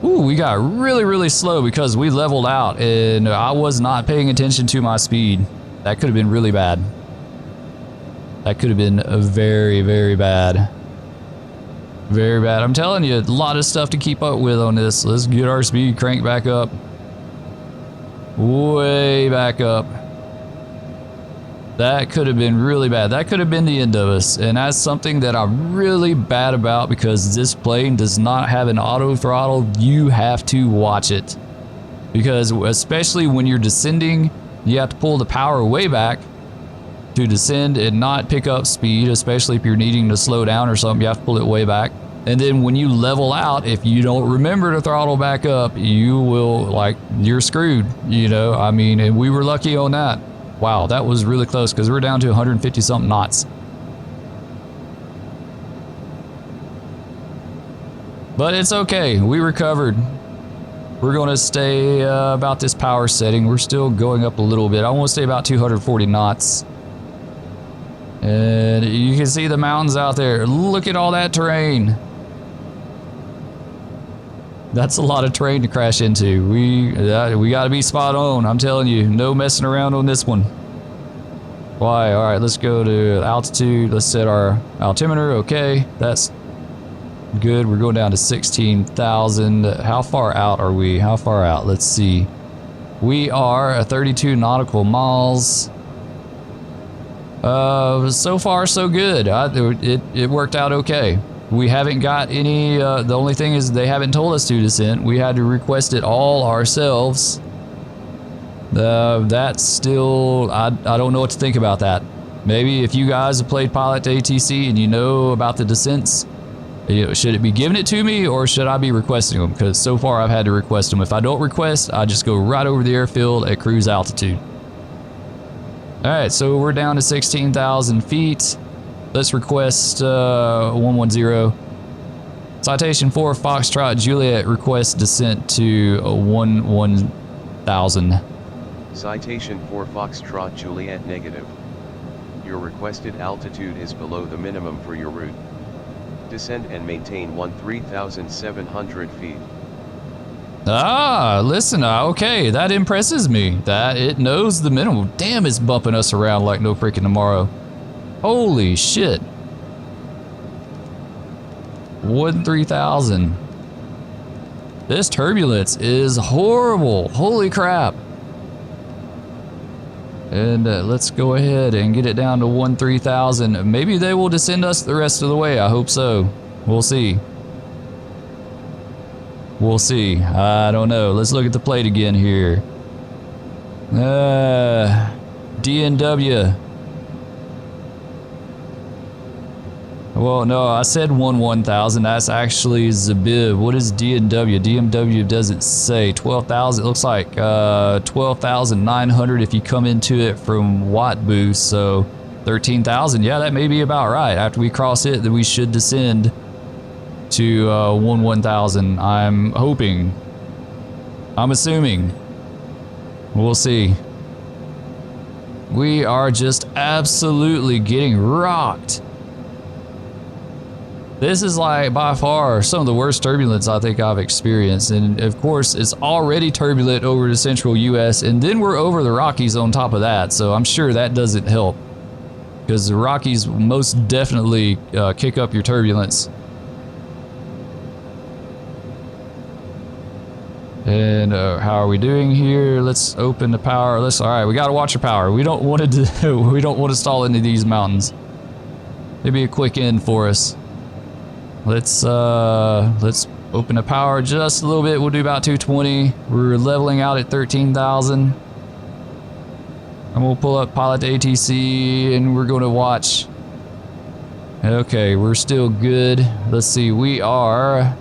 Ooh, we got really slow because we leveled out and I was not paying attention to my speed. That could have been really bad. That could have been very bad. Very bad. I'm telling you, a lot of stuff to keep up with on this. Let's get our speed cranked back up. Way back up. That could have been really bad. That could have been the end of us. And that's something that I'm really bad about because this plane does not have an auto throttle. You have to watch it. Because especially when you're descending, you have to pull the power way back to descend and not pick up speed, especially if you're needing to slow down or something, you have to pull it way back. And then when you level out, if you don't remember to throttle back up, you will, like, you're screwed, you know? I mean, and we were lucky on that. Wow, that was really close because we're down to 150 something knots. But it's okay, we recovered. We're going to stay about this power setting. We're still going up a little bit. I want to stay about 240 knots. And you can see the mountains out there. Look at all that terrain. That's a lot of terrain to crash into. We got to be spot on. I'm telling you, no messing around on this one. Why? All right, let's go to altitude. Let's set our altimeter. Okay, that's good. We're going down to 16,000. How far out are we? How far out? Let's see. We are 32 nautical miles. So far so good. It worked out okay. We haven't got any, the only thing is they haven't told us to descend. We had to request it all ourselves. That's still, I don't know what to think about that. Maybe if you guys have played Pilot2ATC and you know about the descents, you know, should it be giving it to me or should I be requesting them? Because so far I've had to request them. If I don't request, I just go right over the airfield at cruise altitude. All right, so we're down to 16,000 feet. Let's request 110. Citation 4 Foxtrot Juliet request descent to 1000. Citation 4 Foxtrot Juliet negative. Your requested altitude is below the minimum for your route. Descend and maintain 13,700 feet. Ah, listen, okay, that impresses me. That it knows the minimum. Damn, it's bumping us around like no freaking tomorrow. Holy shit. 13,000. This turbulence is horrible. Holy crap. And let's go ahead and get it down to 13,000. Maybe they will descend us the rest of the way. I hope so. We'll see. We'll see. I don't know. Let's look at the plate again here. DNW. Well, no, I said 1000. That's actually Zabib. What is DNW? DMW doesn't say. 12,000. It looks like 12,900 if you come into it from Watt Boost. So 13,000. Yeah, that may be about right. After we cross it, then we should descend to 11,000. I'm hoping. I'm assuming. We'll see. We are just absolutely getting rocked. This is like by far some of the worst turbulence I think I've experienced. And of course, it's already turbulent over the central US, and then we're over the Rockies on top of that. So I'm sure that doesn't help, because the Rockies most definitely kick up your turbulence. And how are we doing here? Let's open the power. All right, we got to watch the power. We don't want to we don't want to stall into these mountains. Maybe a quick end for us. Let's open the power just a little bit. We'll do about 220. We're leveling out at 13,000. And we'll pull up Pilot2ATC and we're going to watch. Okay, we're still good. Let's see, we are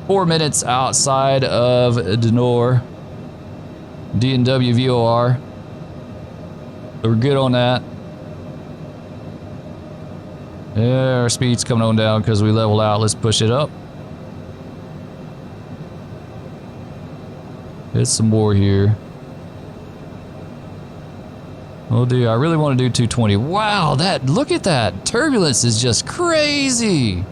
4 minutes outside of Denor. DNW VOR. So we're good on that. Yeah, our speed's coming on down because we leveled out. Let's push it up. Hit some more here. Oh dude, I really want to do 220. Wow, look at that. Turbulence is just crazy.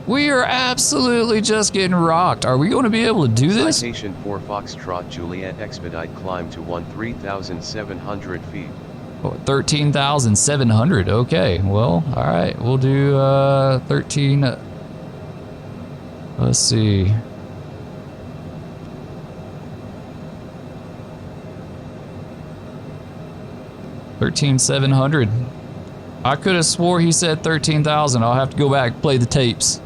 We are absolutely just getting rocked. Are we going to be able to do this? Citation 4 Foxtrot Juliet expedite climb to 13,700 feet. 13,700. Okay, well, all right. We'll do 13. Let's see. 13,700. I could have swore he said 13,000. I'll have to go back and play the tapes.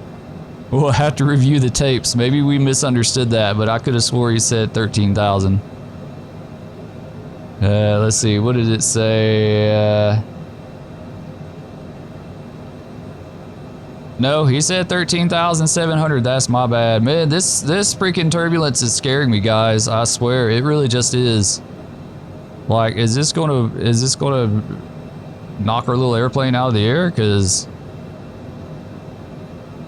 We'll have to review the tapes. Maybe we misunderstood that, but I could have swore he said 13,000. Let's see, what did it say? No, he said 13,700. That's my bad. Man, this freaking turbulence is scaring me, guys. I swear, it really just is. Like, is this gonna knock our little airplane out of the air? Cause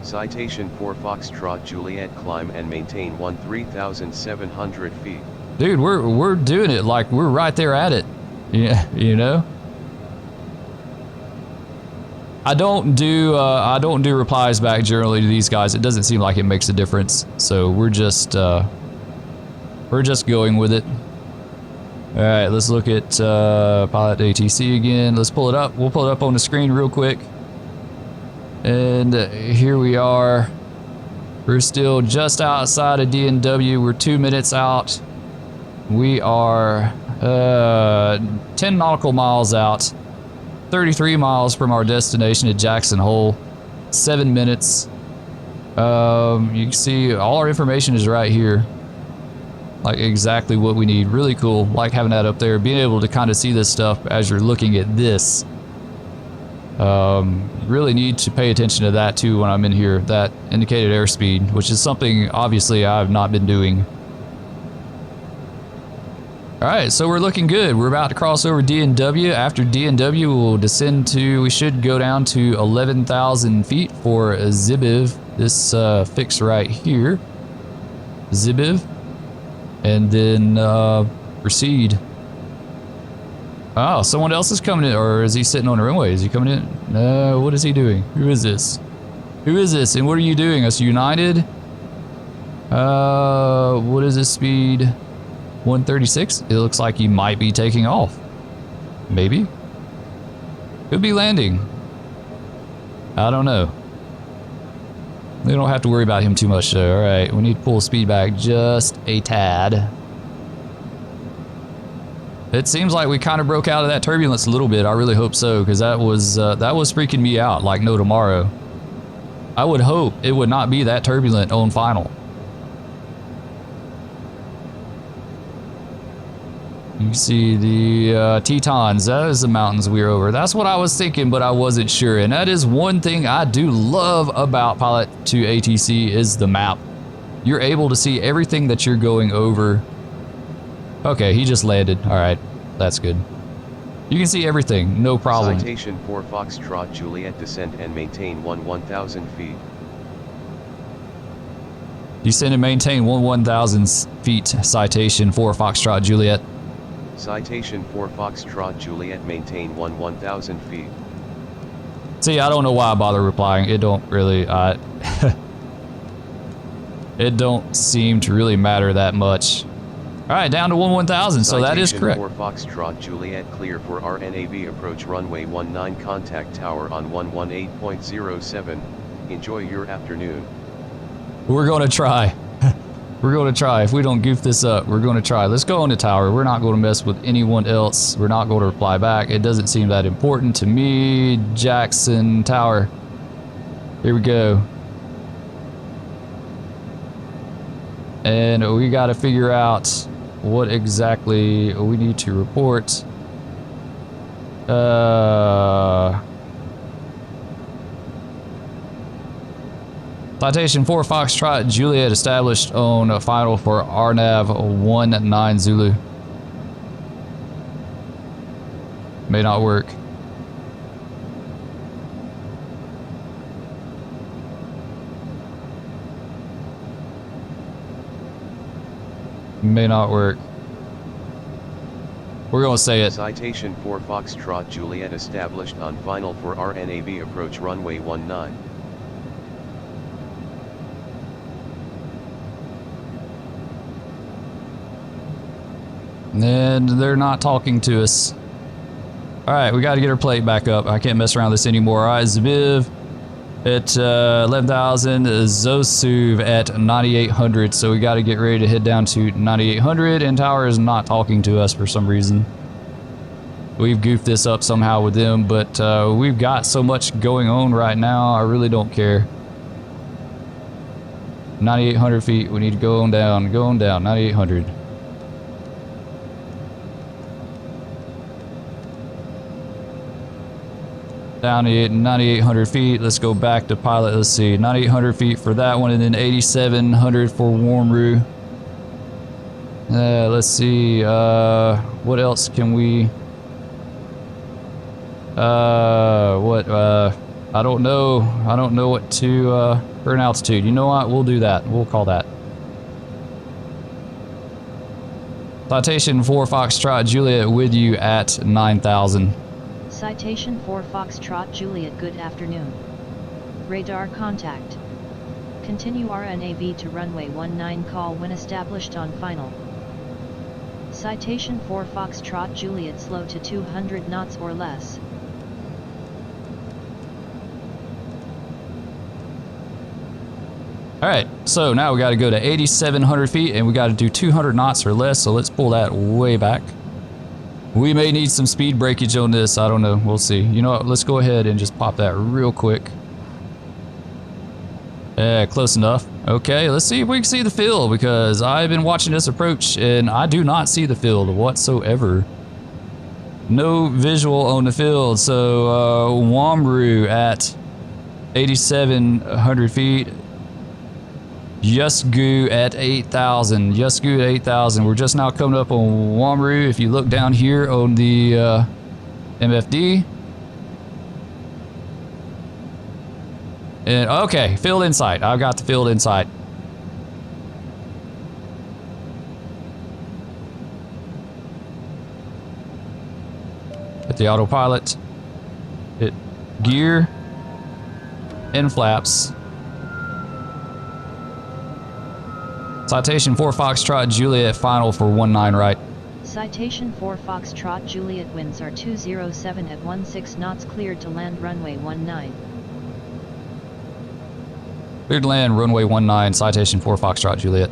Citation 4 Foxtrot Juliet climb and maintain 13,700 feet. Dude, we're doing it like we're right there at it. Yeah, you know? I don't do replies back generally to these guys. It doesn't seem like it makes a difference. So we're just going with it. All right, let's look at Pilot2ATC again. Let's pull it up. We'll pull it up on the screen real quick. And here we are. We're still just outside of DNW. We're 2 minutes out. We are 10 nautical miles out. 33 miles from our destination at Jackson Hole. 7 minutes. You can see all our information is right here. Like exactly what we need. Really cool. Like having that up there. Being able to kind of see this stuff as you're looking at this. Really need to pay attention to that too when I'm in here. That indicated airspeed, which is something obviously I've not been doing. Alright, so we're looking good. We're about to cross over DNW. After DNW, we'll descend to, we should go down to 11,000 feet for Zibiv. This fix right here. Zibiv. And then proceed. Oh, someone else is coming in, or is he sitting on the runway? Is he coming in? No, what is he doing? Who is this? Who is this, and what are you doing? Us United? What is this speed? 136? It looks like he might be taking off. Maybe? Could be landing. I don't know. We don't have to worry about him too much though. Alright, we need to pull speed back just a tad. It seems like we kind of broke out of that turbulence a little bit. I really hope so, because that was freaking me out like no tomorrow. I would hope it would not be that turbulent on final. You see the Tetons, that is the mountains we're over. That's what I was thinking, but I wasn't sure. And that is one thing I do love about Pilot2ATC is the map. You're able to see everything that you're going over. Okay, he just landed. All right, that's good. You can see everything, no problem. Citation 4 Foxtrot Juliet, descend and maintain 1,000 feet. Descend and maintain 1,000 feet. Citation 4 Foxtrot Juliet. Citation 4 Foxtrot Juliet, maintain 1,000 feet. See, I don't know why I bother replying. It don't really, it don't seem to really matter that much. All right, down to 1,000, so that is correct. Citation 4 Foxtrot Juliet, clear for RNAV approach runway 19, contact tower on 118.07. Enjoy your afternoon. We're going to try. We're going to try. If we don't goof this up, we're going to try. Let's go on the tower. We're not going to mess with anyone else. We're not going to reply back. It doesn't seem that important to me. Jackson Tower. Here we go. And we got to figure out what exactly we need to report. Citation 4 Foxtrot Juliet established on a final for RNAV 19 Zulu. May not work. May not work. We're gonna say it. Citation 4 Foxtrot Juliet established on final for RNAV approach runway 19. And they're not talking to us. Alright, we gotta get our plate back up. I can't mess around with this anymore. Alright, Zbiv at 11,000, Zosuv at 9,800. So we gotta get ready to head down to 9,800, and Tower is not talking to us for some reason. We've goofed this up somehow with them, but we've got so much going on right now, I really don't care. 9,800 feet, we need to go on down, 9,800. Down to 9,800 feet. Let's go back to pilot. Let's see, 9,800 feet for that one, and then 8,700 for Warmroo. Let's see. What else can we? I don't know. I don't know what to for an altitude. You know what? We'll do that. We'll call that. Citation 4 Foxtrot Juliet with you at 9,000. Citation 4 Foxtrot Juliet, good afternoon. Radar contact. Continue RNAV to runway 19, call when established on final. Citation 4 Foxtrot Juliet, slow to 200 knots or less. All right, so now we got to go to 8,700 feet and we got to do 200 knots or less. So let's pull that way back. We may need some speed breakage on this. I don't know. We'll see. You know what? Let's go ahead and just pop that real quick. Yeah, close enough. Okay, let's see if we can see the field, because I've been watching this approach and I do not see the field whatsoever. No visual on the field. So Wamru at 8,700 feet. Yusgu at 8,000. Yusgu at 8,000. We're just now coming up on Wamru. If you look down here on the MFD. And okay, field in sight. I've got the field in sight. Hit the autopilot. Hit gear and flaps. Citation 4 Foxtrot Juliet, final for 19 right. Citation 4 Foxtrot Juliet, winds are 207 at 16 knots, cleared to land runway 19. Cleared to land runway 19, Citation 4 Foxtrot Juliet.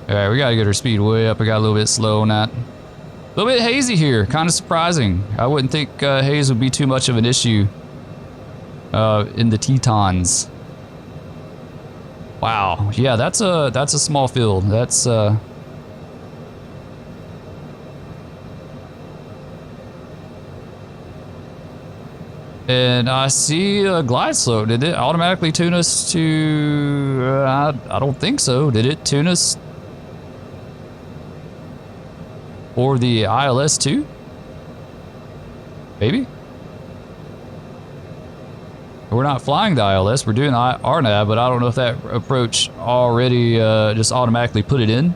Alright, we gotta get our speed way up. I got a little bit slow on that. A little bit hazy here, kind of surprising. I wouldn't think haze would be too much of an issue in the Tetons. Wow, yeah, that's a small field. That's and I see a glide slope. Did it automatically tune us to? I don't think so. Did it tune us for the ILS too? Maybe. We're not flying the ILS, we're doing RNAV, but I don't know if that approach already just automatically put it in.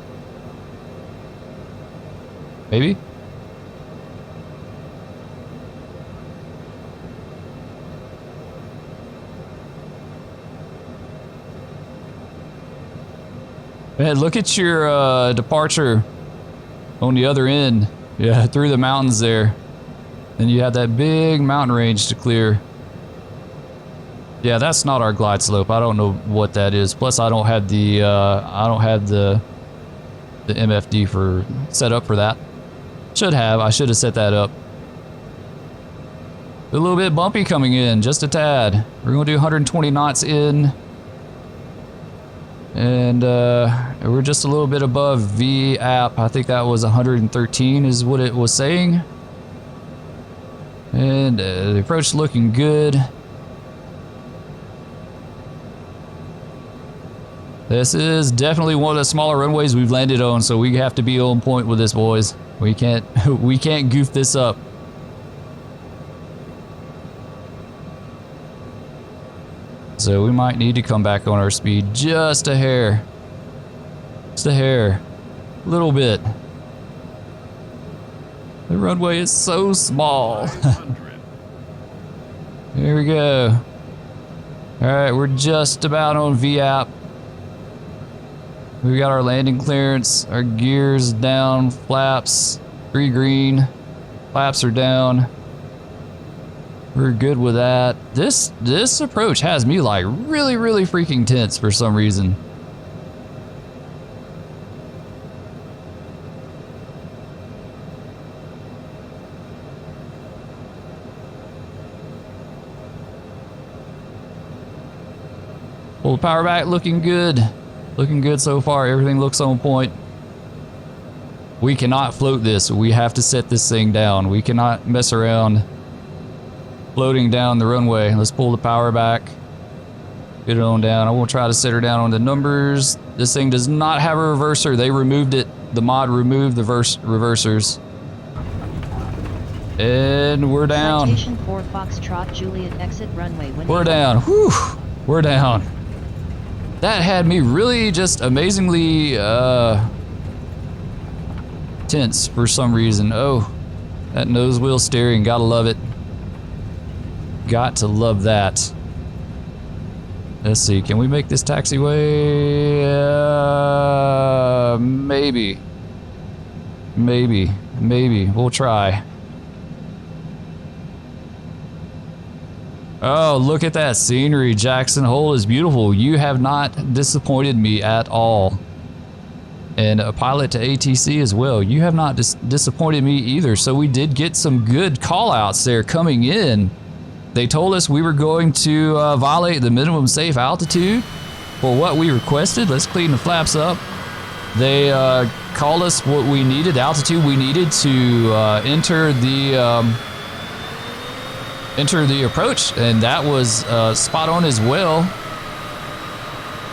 Maybe? Man, look at your departure on the other end. Yeah, through the mountains there. Then you have that big mountain range to clear. Yeah, that's not our glide slope. I don't know what that is. Plus, I don't have the MFD for set up for that. Should have. I should have set that up. A little bit bumpy coming in, just a tad. We're gonna do 120 knots in, and we're just a little bit above V app. I think that was 113 is what it was saying. And the approach looking good. This is definitely one of the smaller runways we've landed on, so we have to be on point with this, boys. We can't goof this up. So we might need to come back on our speed just a hair. Just a hair. A little bit. The runway is so small. Here we go. Alright, we're just about on VAP. We got our landing clearance, our gears down, flaps, green, flaps are down. We're good with that. This approach has me like really freaking tense for some reason. Pull the power back, looking good. Looking good so far, everything looks on point. We cannot float this, we have to set this thing down. We cannot mess around floating down the runway. Let's pull the power back. Get it on down. I won't try to set her down on the numbers. This thing does not have a reverser. They removed it. The mod removed the reversers. And we're down. Citation 4 Foxtrot Juliet, exit runway. We're down. Whew. We're down. That had me really just amazingly tense for some reason. Oh, that nose wheel steering, gotta love it. Got to love that. Let's see, can we make this taxiway? Maybe. Maybe. We'll try. Oh, look at that scenery. Jackson Hole is beautiful. You have not disappointed me at all. And a Pilot2ATC as well. You have not disappointed me either. So we did get some good call-outs there coming in. They told us we were going to violate the minimum safe altitude for what we requested. Let's clean the flaps up. They called us what we needed, the altitude we needed to enter the approach, and that was spot on as well.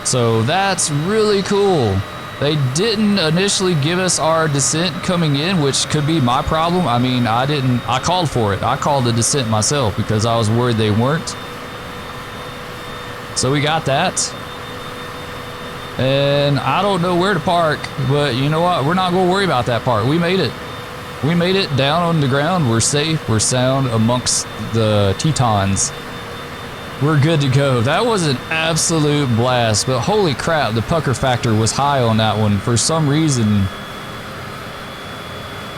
So that's really cool. They didn't initially give us our descent coming in, which could be my problem. I mean, I called for it. I called the descent myself because I was worried they weren't. So we got that. And I don't know where to park, but you know what? We're not going to worry about that part. We made it. We made it down on the ground. We're safe. We're sound amongst the Tetons. We're good to go. That was an absolute blast, but holy crap, the pucker factor was high on that one. For some reason,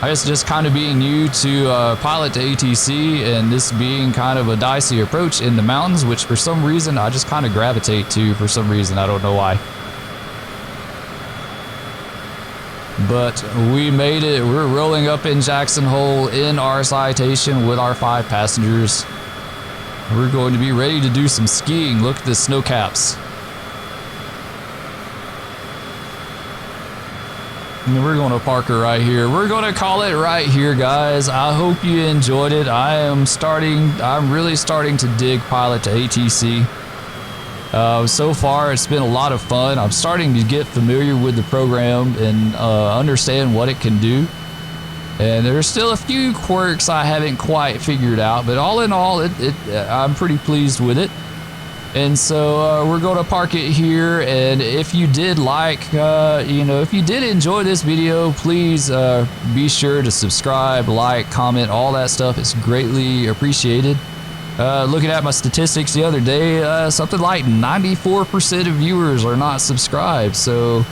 I guess just kind of being new to Pilot2ATC and this being kind of a dicey approach in the mountains, which for some reason I just kind of gravitate to for some reason. I don't know why. But we made it. We're rolling up in Jackson Hole in our Citation with our 5 passengers. We're going to be ready to do some skiing. Look at the snow caps. And we're going to park her right here. We're going to call it right here, guys. I hope you enjoyed it. I'm really starting to dig Pilot2ATC. So far, it's been a lot of fun. I'm starting to get familiar with the program and understand what it can do. And there's still a few quirks I haven't quite figured out, but all in all, I'm pretty pleased with it. And so we're going to park it here. And if you did if you did enjoy this video, please be sure to subscribe, like, comment, all that stuff. It's greatly appreciated. Looking at my statistics the other day, something like 94% of viewers are not subscribed. So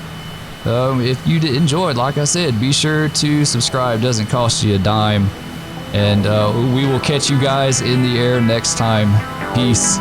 if you enjoyed, like I said, be sure to subscribe. Doesn't cost you a dime. And we will catch you guys in the air next time. Peace.